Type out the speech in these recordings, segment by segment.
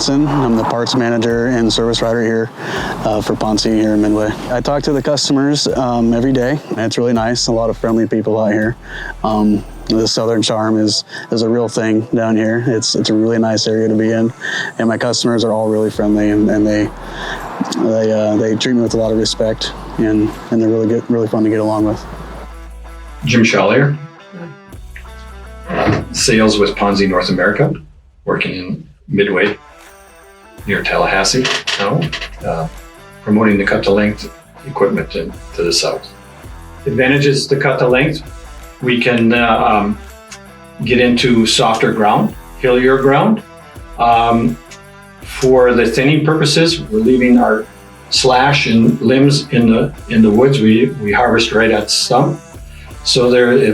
I'm the parts manager and service writer here for Ponsse here in Midway. I talk to the customers every day, and it's really nice. A lot of friendly people out here. The Southern charm is a real thing down here. It's a really nice area to be in, and my customers are all really friendly, and they treat me with a lot of respect, and they're really fun to get along with. Jim Shallier, sales with Ponsse North America, working in Midway near Tallahassee now, promoting the cut to length equipment to the south. Advantages to cut to length: we can get into softer ground, hillier ground. For the thinning purposes, we're leaving our slash and limbs in the woods. We harvest right at stump. So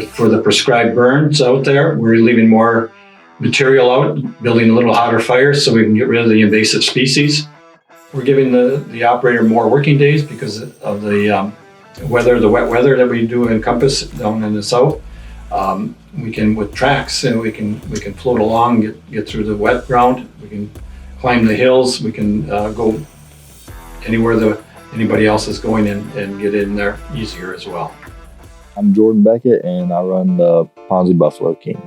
for the prescribed burns out there, we're leaving more material out, building a little hotter fire so we can get rid of the invasive species. We're giving the operator more working days because of the wet weather that we do encompass down in the south. We can, with tracks, and we can float along, get through the wet ground. We can climb the hills. We can go anywhere anybody else is going and get in there easier as well. I'm Jordan Beckett, and I run the Ponsse Buffalo King.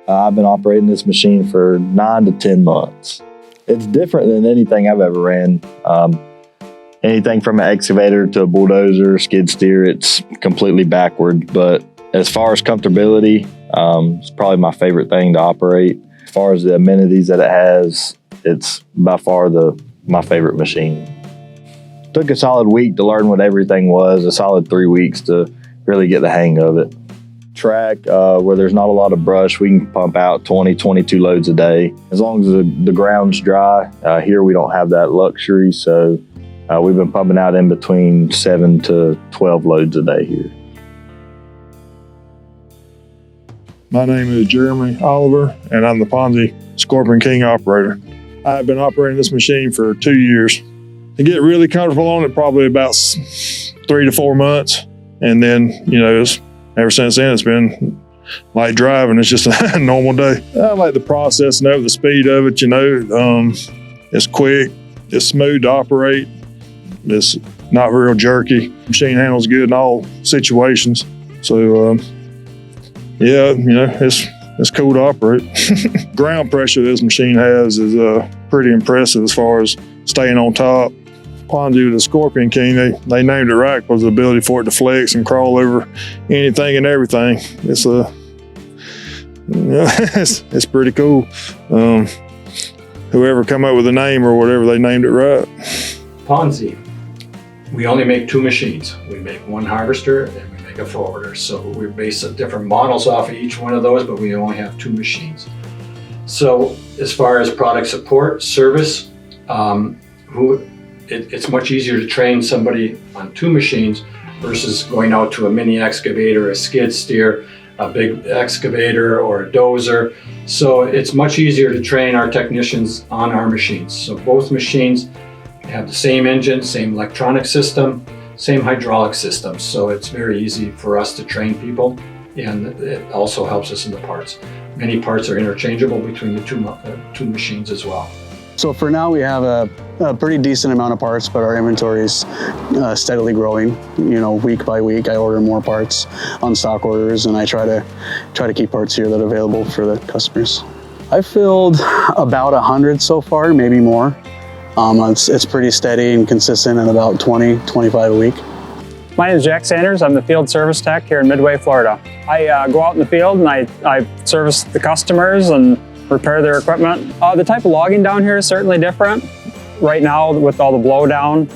I've been operating this machine for 9 to 10 months. It's different than anything I've ever ran. Anything from an excavator to a bulldozer, skid steer, it's completely backward. But as far as comfortability, it's probably my favorite thing to operate. As far as the amenities that it has, it's by far my favorite machine. Took a solid week to learn what everything was, a solid 3 weeks to really get the hang of it. Track where there's not a lot of brush, we can pump out 20, 22 loads a day. As long as the ground's dry, here we don't have that luxury, so we've been pumping out in between 7 to 12 loads a day here. My name is Jeremy Oliver, and I'm the Ponsse Scorpion King operator. I've been operating this machine for 2 years. To get really comfortable on it, probably about 3 to 4 months, and then, ever since then, it's been like driving. It's just a normal day. I like the processing of it, the speed of it, It's quick, it's smooth to operate. It's not real jerky. Machine handles good in all situations. So, it's cool to operate. Ground pressure this machine has is pretty impressive as far as staying on top. Ponsse, the Scorpion King, they named it right because of the ability for it to flex and crawl over anything and everything. It's it's pretty cool. Whoever come up with the name or whatever, they named it right. Ponsse, we only make 2 machines. We make one harvester and we make a forwarder. So we base different models off of each one of those, but we only have 2 machines. So as far as product support, service, it's much easier to train somebody on 2 machines versus going out to a mini excavator, a skid steer, a big excavator, or a dozer. So it's much easier to train our technicians on our machines. So both machines have the same engine, same electronic system, same hydraulic system. So it's very easy for us to train people, and it also helps us in the parts. Many parts are interchangeable between the two machines as well. So for now, we have a pretty decent amount of parts, but our inventory is steadily growing. Week by week, I order more parts on stock orders, and I try to keep parts here that are available for the customers. I've filled about 100 so far, maybe more. It's pretty steady and consistent at about 20, 25 a week. My name is Jack Sanders. I'm the field service tech here in Midway, Florida. I go out in the field and I service the customers and repair their equipment. The type of logging down here is certainly different. Right now, with all the blowdown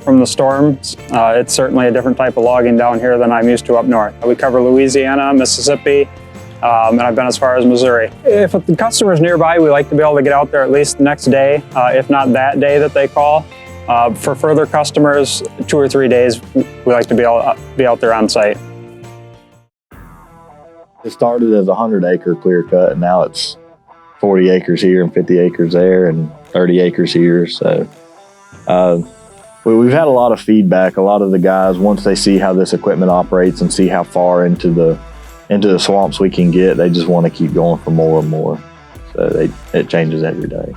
from the storms, it's certainly a different type of logging down here than I'm used to up north. We cover Louisiana, Mississippi, and I've been as far as Missouri. If the customer's nearby, we like to be able to get out there at least the next day, if not that day that they call. For further customers, 2 or 3 days, we like to be out there on site. It started as a 100-acre clear cut, and now it's 40 acres here and 50 acres there and 30 acres here. So we've had a lot of feedback. A lot of the guys, once they see how this equipment operates and see how far into the swamps we can get, they just want to keep going for more and more. So it changes every day.